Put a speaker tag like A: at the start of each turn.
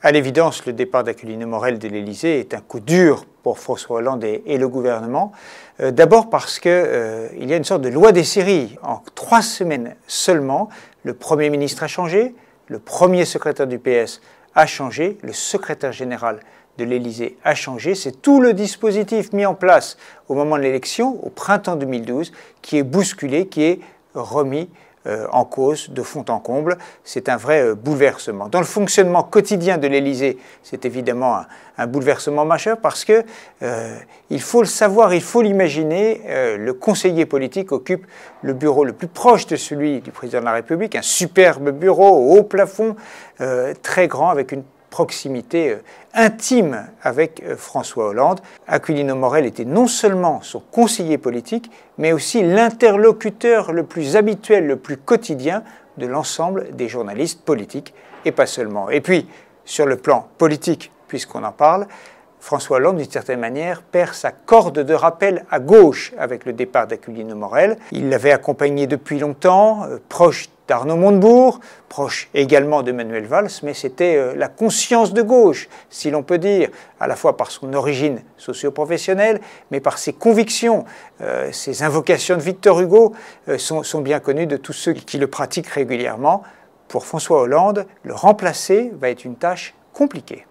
A: À l'évidence, le départ d'Aquilino Morel de l'Élysée est un coup dur pour François Hollande et le gouvernement. D'abord parce qu'il y a une sorte de loi des séries. En 3 semaines seulement, le Premier ministre a changé, le premier secrétaire du PS a changé, le secrétaire général de l'Élysée a changé. C'est tout le dispositif mis en place au moment de l'élection, au printemps 2012, qui est bousculé, qui est remis en cause de fond en comble. C'est un vrai bouleversement. Dans le fonctionnement quotidien de l'Élysée, c'est évidemment un bouleversement majeur parce que, il faut le savoir, il faut l'imaginer, le conseiller politique occupe le bureau le plus proche de celui du président de la République, un superbe bureau au haut plafond, très grand, avec une proximité intime avec François Hollande. Aquilino Morel était non seulement son conseiller politique, mais aussi l'interlocuteur le plus habituel, le plus quotidien de l'ensemble des journalistes politiques, et pas seulement. Et puis, sur le plan politique, puisqu'on en parle, François Hollande, d'une certaine manière, perd sa corde de rappel à gauche avec le départ d'Aquilino Morel. Il l'avait accompagné depuis longtemps, proche d'Arnaud Montebourg, proche également de Manuel Valls, mais c'était la conscience de gauche, si l'on peut dire, à la fois par son origine socio-professionnelle, mais par ses convictions. Ses invocations de Victor Hugo sont bien connues de tous ceux qui le pratiquent régulièrement. Pour François Hollande, le remplacer va être une tâche compliquée.